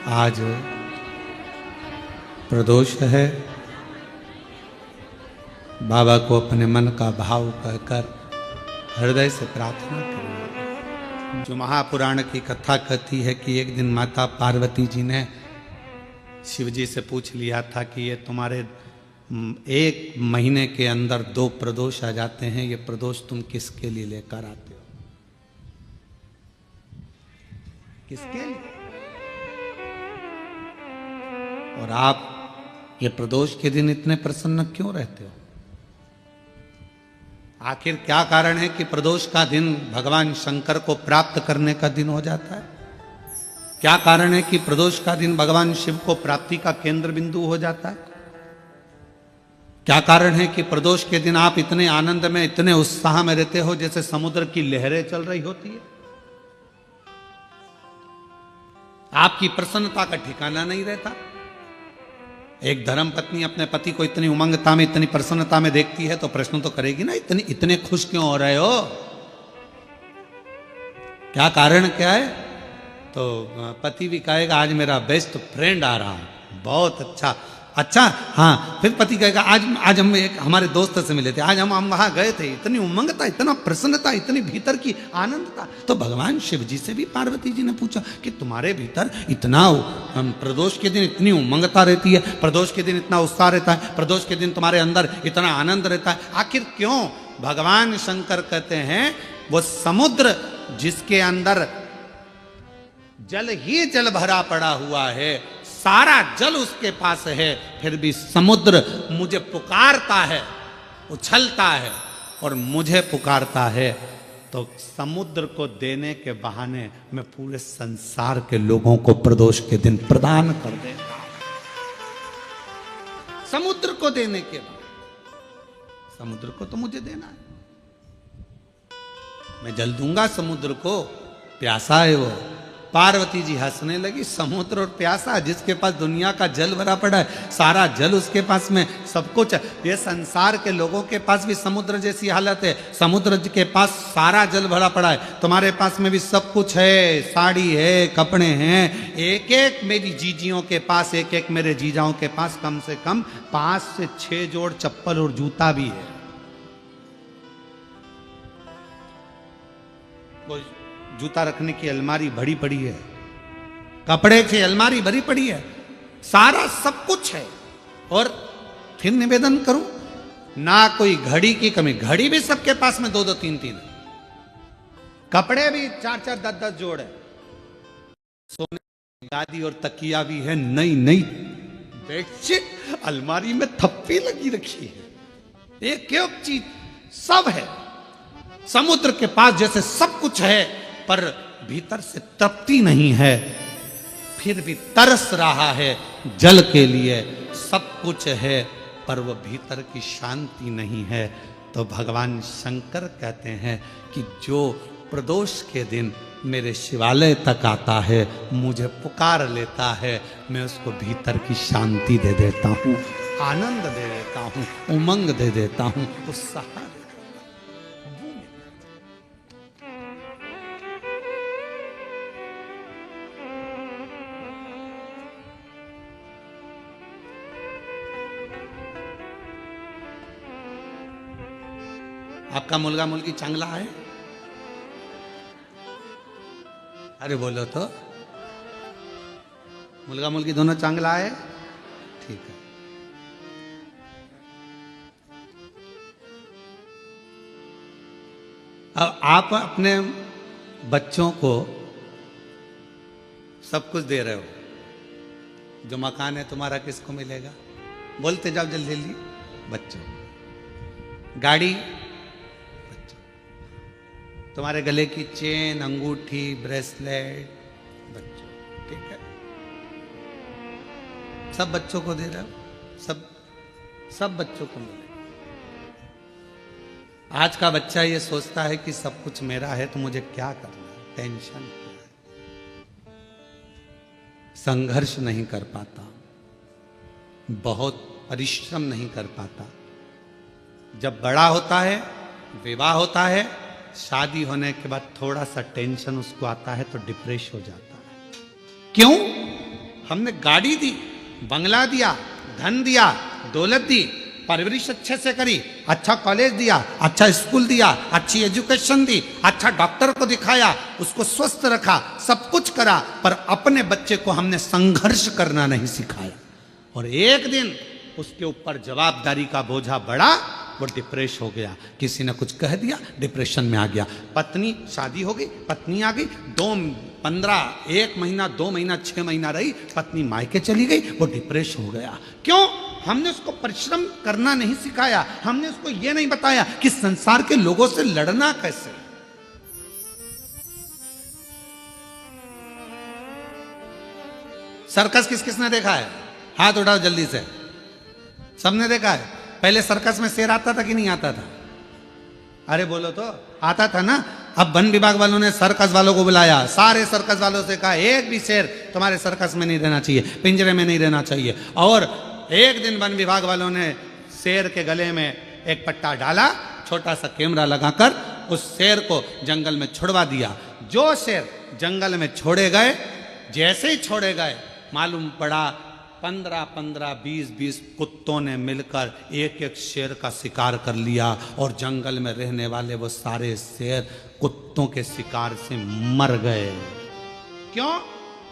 आज प्रदोष है। बाबा को अपने मन का भाव कहकर हृदय से प्रार्थना करें। जो महापुराण की कथा कहती है कि एक दिन माता पार्वती जी ने शिव जी से पूछ लिया था कि ये तुम्हारे एक महीने के अंदर 2 प्रदोष आ जाते हैं, ये प्रदोष तुम किसके लिए लेकर आते हो? किसके लिए? और आप ये प्रदोष के दिन इतने प्रसन्न क्यों रहते हो? आखिर क्या कारण है कि प्रदोष का दिन भगवान शंकर को प्राप्त करने का दिन हो जाता है? क्या कारण है कि प्रदोष का दिन भगवान शिव को प्राप्ति का केंद्र बिंदु हो जाता है? क्या कारण है कि प्रदोष के दिन आप इतने आनंद में, इतने उत्साह में रहते हो जैसे समुद्र की लहरें चल रही होती है? आपकी प्रसन्नता का ठिकाना नहीं रहता। एक धर्म पत्नी अपने पति को इतनी उमंगता में, इतनी प्रसन्नता में देखती है तो प्रश्न तो करेगी ना, इतने खुश क्यों हो रहे हो? क्या कारण क्या है? तो पति भी कहेगा आज मेरा बेस्ट फ्रेंड आ रहा है, बहुत अच्छा। हाँ, फिर पति कहेगा आज हम एक हमारे दोस्त से मिले थे, आज हम वहां गए थे, इतनी उमंगता, इतना प्रसन्नता, इतनी भीतर की आनंद था। तो भगवान शिव जी से भी पार्वती जी ने पूछा कि तुम्हारे भीतर इतना प्रदोष के दिन इतनी उमंगता रहती है, प्रदोष के दिन इतना उत्साह रहता है, प्रदोष के दिन तुम्हारे अंदर इतना आनंद रहता है, आखिर क्यों? भगवान शंकर कहते हैं वो समुद्र जिसके अंदर जल ही जल भरा पड़ा हुआ है, सारा जल उसके पास है, फिर भी समुद्र मुझे पुकारता है, उछलता है और मुझे पुकारता है, तो समुद्र को देने के बहाने मैं पूरे संसार के लोगों को प्रदोष के दिन प्रदान कर देता हूं। समुद्र को देने के बाद समुद्र को तो मुझे देना है, मैं जल दूंगा समुद्र को, प्यासा है वो। पार्वती जी हंसने लगी, समुद्र और प्यासा, जिसके पास दुनिया का जल भरा पड़ा है, सारा जल उसके पास में, सब कुछ। ये संसार के लोगों के पास भी समुद्र जैसी हालत है, समुद्र के पास सारा जल भरा पड़ा है, तुम्हारे पास में भी सब कुछ है, साड़ी है, कपड़े हैं, एक एक मेरी जीजियों के पास, एक एक मेरे जीजाओं के पास कम से कम 5 से 6 जोड़ चप्पल और जूता भी है। जूता रखने की अलमारी भरी पड़ी है, कपड़े की अलमारी भरी पड़ी है, सारा सब कुछ है। और फिर निवेदन करूं, ना कोई घड़ी की कमी, घड़ी भी सबके पास में 2-2 3-3 है, कपड़े भी 4-4 10-10 जोड़ है, सोने की गादी और तकिया भी है, नई नई बेडशीट अलमारी में थप्पी लगी रखी है, एक एक चीज सब है। समुद्र के पास जैसे सब कुछ है पर भीतर से तृप्ति नहीं है, फिर भी तरस रहा है जल के लिए, सब कुछ है पर वह भीतर की शांति नहीं है। तो भगवान शंकर कहते हैं कि जो प्रदोष के दिन मेरे शिवालय तक आता है, मुझे पुकार लेता है, मैं उसको भीतर की शांति दे देता हूँ, आनंद दे देता हूँ, उमंग दे देता हूँ, उत्साह। आपका मुलगा मुलगी चांगला है? अरे बोलो तो, मुलगा मुलगी दोनों चांगला है? ठीक है। अब आप अपने बच्चों को सब कुछ दे रहे हो, जो मकान है तुम्हारा किसको मिलेगा? बोलते जाओ जल्दी जल्दी। बच्चों। गाड़ी, तुम्हारे गले की चेन, अंगूठी, ब्रेसलेट, बच्चों, ठीक है, सब बच्चों को दे रहे हो, सब बच्चों को मिले। आज का बच्चा ये सोचता है कि सब कुछ मेरा है तो मुझे क्या करना है, टेंशन क्या है, संघर्ष नहीं कर पाता, बहुत परिश्रम नहीं कर पाता। जब बड़ा होता है, विवाह होता है, शादी होने के बाद थोड़ा सा टेंशन उसको आता है तो डिप्रेस हो जाता है। क्यों? हमने गाड़ी दी, बंगला दिया, धन दिया, दौलत दी, परवरिश अच्छे से करी, अच्छा कॉलेज दिया, अच्छा स्कूल दिया, अच्छी एजुकेशन दी, अच्छा डॉक्टर को दिखाया, उसको स्वस्थ रखा, सब कुछ करा, पर अपने बच्चे को हमने संघर्ष करना नहीं सिखाया। और एक दिन उसके ऊपर जवाबदारी का बोझा बढ़ा, वो डिप्रेस हो गया, किसी ने कुछ कह दिया, डिप्रेशन में आ गया। पत्नी, शादी हो गई, पत्नी आ गई, 1 महीना 2 महीना 6 महीना रही, पत्नी मायके चली गई, वो डिप्रेस हो गया। क्यों? हमने उसको परिश्रम करना नहीं सिखाया, हमने उसको ये नहीं बताया कि संसार के लोगों से लड़ना कैसे। सर्कस किस किसने देखा है? हाथ उठाओ जल्दी से। सबने देखा है। पहले सर्कस में शेर आता था कि नहीं आता था? अरे बोलो तो, आता था ना। अब वन विभाग वालों ने सर्कस वालों को बुलाया, सारे सर्कस वालों से कहा एक भी शेर तुम्हारे सर्कस में नहीं रहना चाहिए, पिंजरे में नहीं रहना चाहिए। और एक दिन वन विभाग वालों ने शेर के गले में एक पट्टा डाला, छोटा सा कैमरा लगाकर उस शेर को जंगल में छुड़वा दिया। जो शेर जंगल में छोड़े गए, जैसे ही छोड़े गए, मालूम पड़ा 15-15, 20-20 कुत्तों ने मिलकर एक शेर का शिकार कर लिया, और जंगल में रहने वाले वो सारे शेर कुत्तों के शिकार से मर गए। क्यों?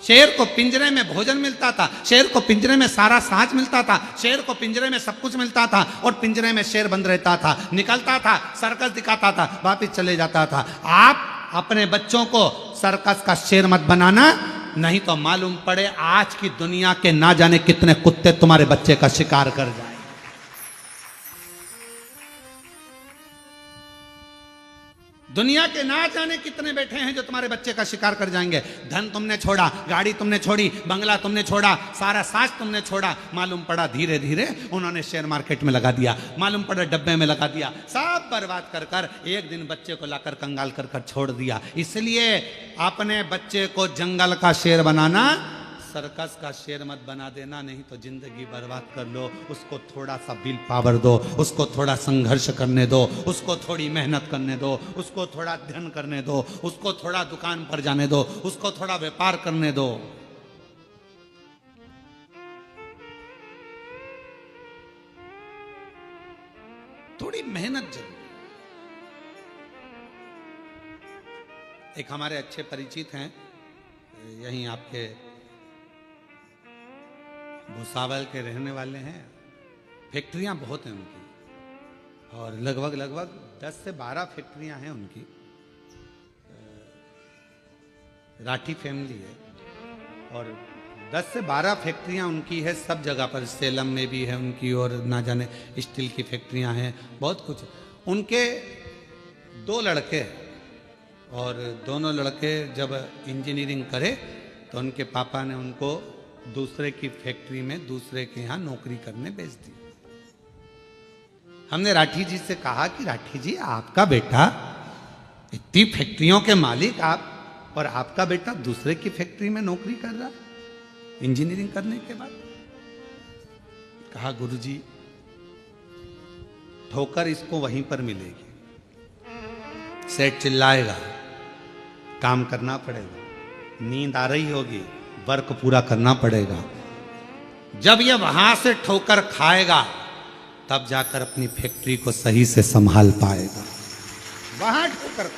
शेर को पिंजरे में भोजन मिलता था, शेर को पिंजरे में सारा साज मिलता था, शेर को पिंजरे में सब कुछ मिलता था, और पिंजरे में शेर बंद रहता था, निकलता था, सर्कस दिखाता था, वापिस चले जाता था। आप अपने बच्चों को सर्कस का शेर मत बनाना, नहीं तो मालूम पड़े आज की दुनिया के ना जाने कितने कुत्ते तुम्हारे बच्चे का शिकार कर जाए। दुनिया के ना जाने कितने बैठे हैं जो तुम्हारे बच्चे का शिकार कर जाएंगे। धन तुमने छोड़ा, गाड़ी तुमने छोड़ी, बंगला तुमने छोड़ा, सारा साज तुमने छोड़ा, मालूम पड़ा धीरे धीरे उन्होंने शेयर मार्केट में लगा दिया, मालूम पड़ा डब्बे में लगा दिया, सब बर्बाद कर कर एक दिन बच्चे को लाकर कंगाल कर कर छोड़ दिया। इसलिए अपने बच्चे को जंगल का शेर बनाना, सर्कस का शेर मत बना देना, नहीं तो जिंदगी बर्बाद कर लो। उसको थोड़ा सा विल पावर दो, उसको थोड़ा संघर्ष करने दो, उसको थोड़ी मेहनत करने दो, उसको थोड़ा अध्ययन करने दो, उसको थोड़ा दुकान पर जाने दो, उसको थोड़ा व्यापार करने दो। थोड़ी मेहनत जरूरी। एक हमारे अच्छे परिचित हैं, यहीं आपके भुसावल के रहने वाले हैं। फैक्ट्रियां बहुत हैं उनकी, और लगभग 10 से 12 फैक्ट्रियां हैं उनकी। राठी फैमिली है, और 10 से 12 फैक्ट्रियां उनकी है सब जगह पर। सेलम में भी है उनकी, और ना जाने स्टील की फैक्ट्रियां हैं, बहुत कुछ। उनके 2 लड़के, और दोनों लड़के जब इंजीनियरिंग करे तो उनके पापा ने उनको दूसरे की फैक्ट्री में, दूसरे के यहाँ नौकरी करने भेज दी। हमने राठी जी से कहा कि राठी जी, आपका बेटा इतनी फैक्ट्रियों के मालिक आप, और आपका बेटा दूसरे की फैक्ट्री में नौकरी कर रहा इंजीनियरिंग करने के बाद। कहा गुरुजी, ठोकर इसको वहीं पर मिलेगी, सेठ चिल्लाएगा, काम करना पड़ेगा, नींद आ रही होगी, वर्क पूरा करना पड़ेगा। जब ये वहां से ठोकर खाएगा तब जाकर अपनी फैक्ट्री को सही से संभाल पाएगा। वहां ठोकर।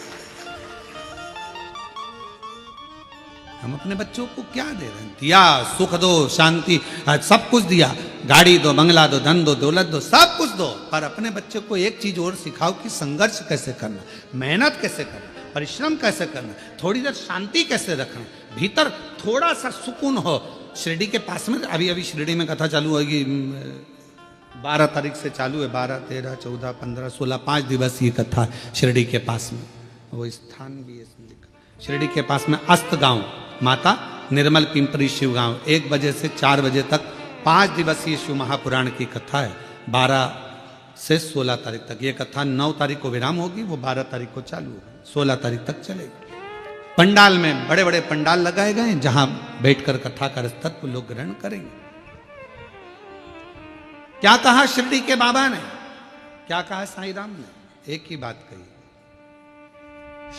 हम अपने बच्चों को क्या दे रहे हैं? दिया, सुख दो, शांति, सब कुछ दिया, गाड़ी दो, बंगला दो, धन दो, दौलत दो, सब कुछ दो, पर अपने बच्चे को एक चीज और सिखाओ कि संघर्ष कैसे करना, मेहनत कैसे करना, परिश्रम कैसे करना, थोड़ी देर शांति कैसे रखना, भीतर थोड़ा सा सुकून हो। शिरडी के पास में अभी शिरडी में कथा चालू होगी, 12 तारीख से चालू है, 12, 13, 14, 15, 16, 5 दिवसीय कथा शिरडी के पास में। वो स्थान भी है इसमें लिखा, शिरडी के पास में अस्त गांव, माता निर्मल पिंपरी शिव गांव, 1 बजे से 4 बजे तक 5 दिवसीय शिव महापुराण की कथा है। 12 से 16 तारीख तक ये कथा, 9 तारीख को विराम होगी, वो 12 तारीख को चालू होगी, 16 तारीख तक चलेगी। पंडाल में बड़े बड़े पंडाल लगाए गए हैं, जहां बैठकर कथा का तत्व लोग ग्रहण करेंगे। क्या कहा शिरडी के बाबा ने, क्या कहा साईं राम ने? एक ही बात कही,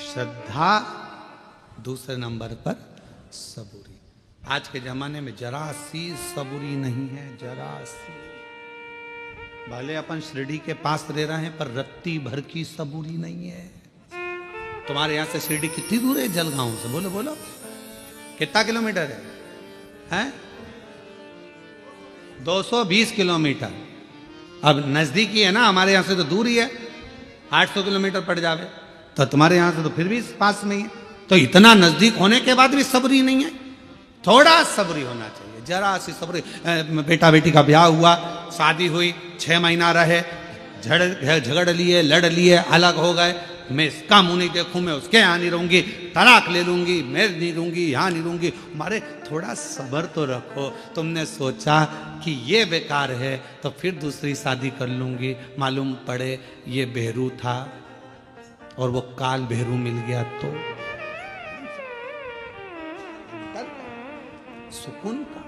श्रद्धा, दूसरे नंबर पर सबूरी। आज के जमाने में जरा सी सबूरी नहीं है, जरा सी। भले अपन शिरडी के पास रह रहे हैं, पर रत्ती भर की सबूरी नहीं है। तुम्हारे यहां से शिरडी कितनी दूर है जलगांव से? बोलो बोलो, कितना किलोमीटर है? हैं? 220 किलोमीटर। अब नजदीकी है ना, हमारे यहां से तो दूर ही है, 800 किलोमीटर पड़ जावे। तो तुम्हारे यहां से तो फिर भी पास में ही है। तो इतना नजदीक होने के बाद भी सबरी नहीं है। थोड़ा सबरी होना चाहिए, जरा सी सबरी। बेटा बेटी का ब्याह हुआ, शादी हुई, 6 महीना रहे, झगड़ लिए, लड़ लिए, अलग हो गए। मैं इसका मुंह नहीं देखूं, मैं उसके यहाँ नहीं रहूंगी, तलाक ले लूंगी, मैं नहीं रहूंगी, यहाँ नहीं रहूंगी। मारे थोड़ा सब्र तो रखो। तुमने सोचा कि ये बेकार है तो फिर दूसरी शादी कर लूंगी, मालूम पड़े ये बेहरू था और वो काल बेहरू मिल गया तो सुकून का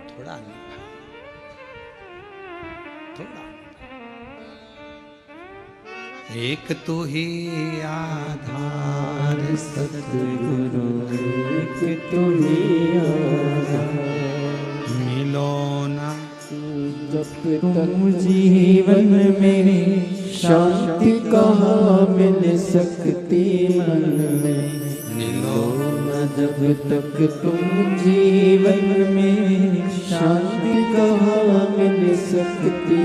थोड़ा नहीं, थोड़ा। एक तो ही आधार सतगुरु, एक तो ही आधार, मिलो ना जब तुम जीवन में शांति कहाँ मिल सकती मन में। मिलो जब तक तुम जीवन में शांति कहाँ मिल सकती।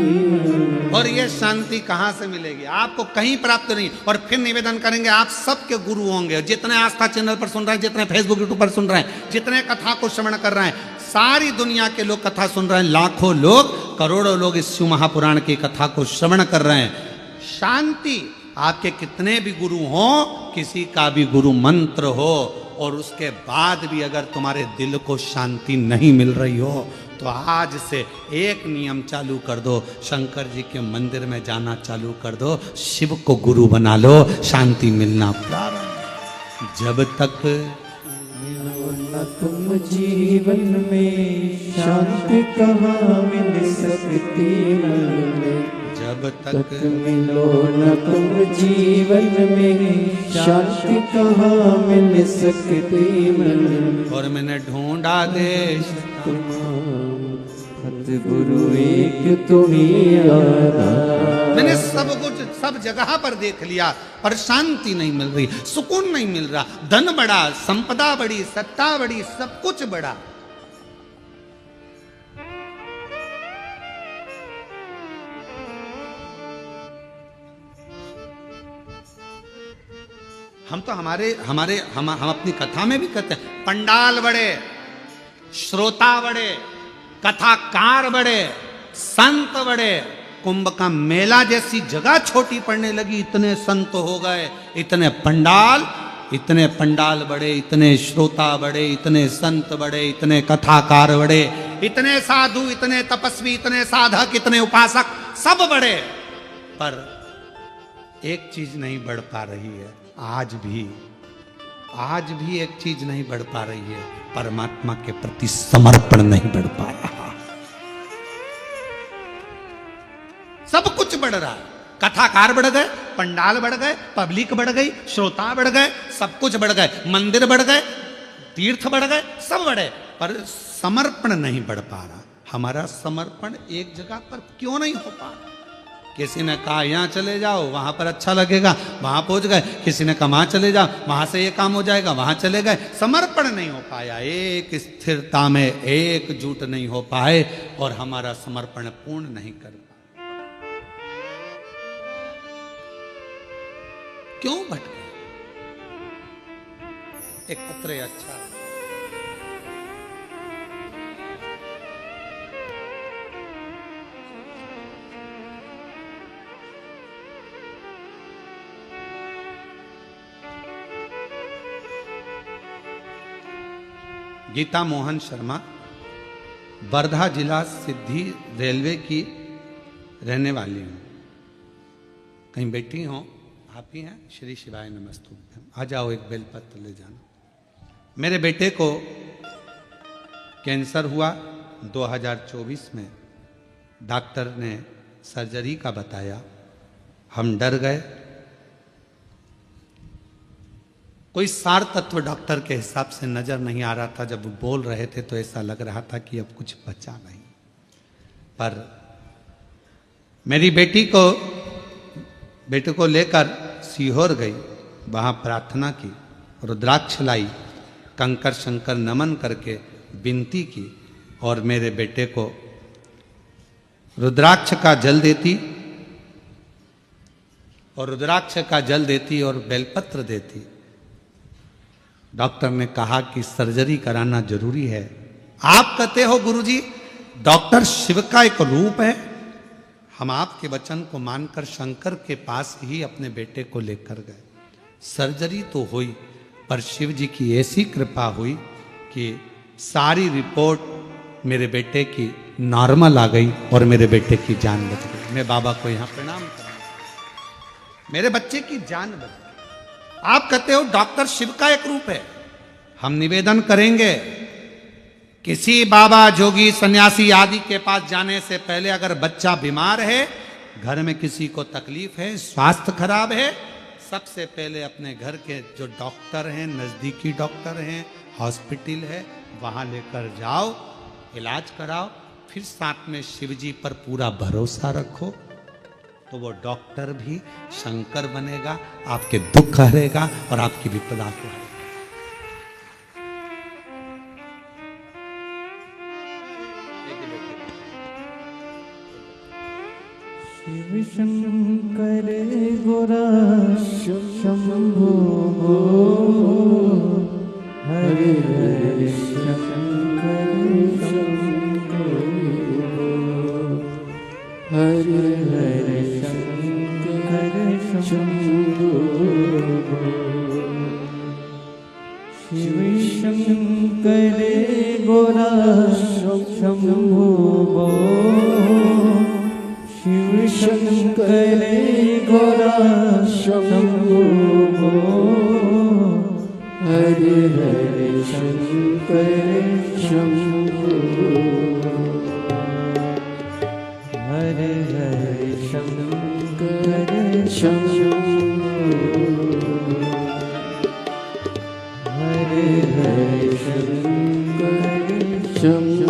और ये शांति कहाँ से मिलेगी? आपको कहीं प्राप्त नहीं। और फिर निवेदन करेंगे, आप सबके गुरु होंगे। जितने आस्था चैनल पर सुन रहे हैं, जितने फेसबुक यूट्यूब पर सुन रहे हैं, जितने कथा को श्रवण कर रहे हैं, सारी दुनिया के लोग कथा सुन रहे हैं। लाखों लोग, करोड़ों लोग इस शिव महापुराण की कथा को श्रवण कर रहे हैं। शांति, आपके कितने भी गुरु हो, किसी का भी गुरु मंत्र हो, और उसके बाद भी अगर तुम्हारे दिल को शांति नहीं मिल रही हो, तो आज से एक नियम चालू कर दो, शंकर जी के मंदिर में जाना चालू कर दो, शिव को गुरु बना लो, शांति मिलना प्रारंभ। जब तक न तुम जीवन में शांति कहाँ मिल सकती मन में। जब तक मिलो न तुम जीवन में शांति कहाँ मिल सकती मन में। और मैंने ढूंढा देश तमाम सतगुरु, एक तुम ही आधार। मैंने सब कुछ सब जगह पर देख लिया, पर शांति नहीं मिल रही, सुकून नहीं मिल रहा। धन बढ़ा, संपदा बढ़ी, सत्ता बढ़ी, सब कुछ बढ़ा, हम तो हम अपनी कथा में भी कहते हैं, पंडाल बड़े, श्रोता बड़े, कथाकार बड़े, संत बड़े। कुंभ का मेला जैसी जगह छोटी पड़ने लगी, इतने संत हो गए, इतने पंडाल बड़े, इतने श्रोता बड़े, इतने संत बड़े, इतने कथाकार बड़े, इतने साधु, इतने तपस्वी, इतने साधक, इतने उपासक, सब बड़े। पर एक चीज नहीं बढ़ पा रही है। आज भी एक चीज नहीं बढ़ पा रही है, परमात्मा के प्रति समर्पण नहीं बढ़ पा रहा। सब कुछ बढ़ रहा है, कथाकार बढ़ गए, पंडाल बढ़ गए, पब्लिक बढ़ गई, श्रोता बढ़ गए, सब कुछ बढ़ गए, मंदिर बढ़ गए, तीर्थ बढ़ गए, सब बढ़े, पर समर्पण नहीं बढ़ पा रहा। हमारा समर्पण एक जगह पर क्यों नहीं हो पा रहा? किसी ने कहा यहाँ चले जाओ, वहां पर अच्छा लगेगा, वहां पहुंच गए। किसी ने कहा वहां चले जाओ, वहां से ये काम हो जाएगा, वहां चले गए। समर्पण नहीं हो पाया, एक स्थिरता में एकजुट नहीं हो पाए, और हमारा समर्पण पूर्ण नहीं कर पाए। क्यों भटके? एक पत्र अच्छा, गीता मोहन शर्मा, वर्धा जिला सिद्धि रेलवे की रहने वाली हूँ। कहीं बैठी हो? आप ही हैं? श्री शिवाय नमस्तुभ्यम। आ जाओ, एक बेलपत्र ले जाना। मेरे बेटे को कैंसर हुआ 2024 में। डॉक्टर ने सर्जरी का बताया, हम डर गए। कोई सार तत्व डॉक्टर के हिसाब से नजर नहीं आ रहा था। जब वो बोल रहे थे तो ऐसा लग रहा था कि अब कुछ बचा नहीं। पर मेरी बेटे को लेकर सीहोर गई, वहां प्रार्थना की, रुद्राक्ष लाई, कंकर शंकर नमन करके विनती की और मेरे बेटे को रुद्राक्ष का जल देती और बेलपत्र देती। डॉक्टर ने कहा कि सर्जरी कराना जरूरी है। आप कहते हो गुरुजी डॉक्टर शिव का एक रूप है। हम आपके वचन को मानकर शंकर के पास ही अपने बेटे को लेकर गए। सर्जरी तो हुई, पर शिव जी की ऐसी कृपा हुई कि सारी रिपोर्ट मेरे बेटे की नॉर्मल आ गई और मेरे बेटे की जान बच गई। मैं बाबा को यहां प्रणाम करता हूं, मेरे बच्चे की जान बच गई। आप कहते हो डॉक्टर शिव का एक रूप है। हम निवेदन करेंगे किसी बाबा जोगी सन्यासी आदि के पास जाने से पहले अगर बच्चा बीमार है, घर में किसी को तकलीफ है, स्वास्थ्य खराब है, सबसे पहले अपने घर के जो डॉक्टर हैं, नजदीकी डॉक्टर हैं, हॉस्पिटल है, वहां लेकर जाओ, इलाज कराओ। फिर साथ में शिव जी पर पूरा भरोसा रखो तो वो डॉक्टर भी शंकर बनेगा, आपके दुख हरेगा और आपकी विपदा को हरेगा। शिव शंकर गोरा शंभो हरे हरे शंकर शंभो हरे हरे शंकर शंभो शिव शंकर गोरा शंभो शिव शंकर गोरा शंभो हरे हरे शंकर शंभो हरे हरे शंकर शंभो हरे हरे शंकर शंभो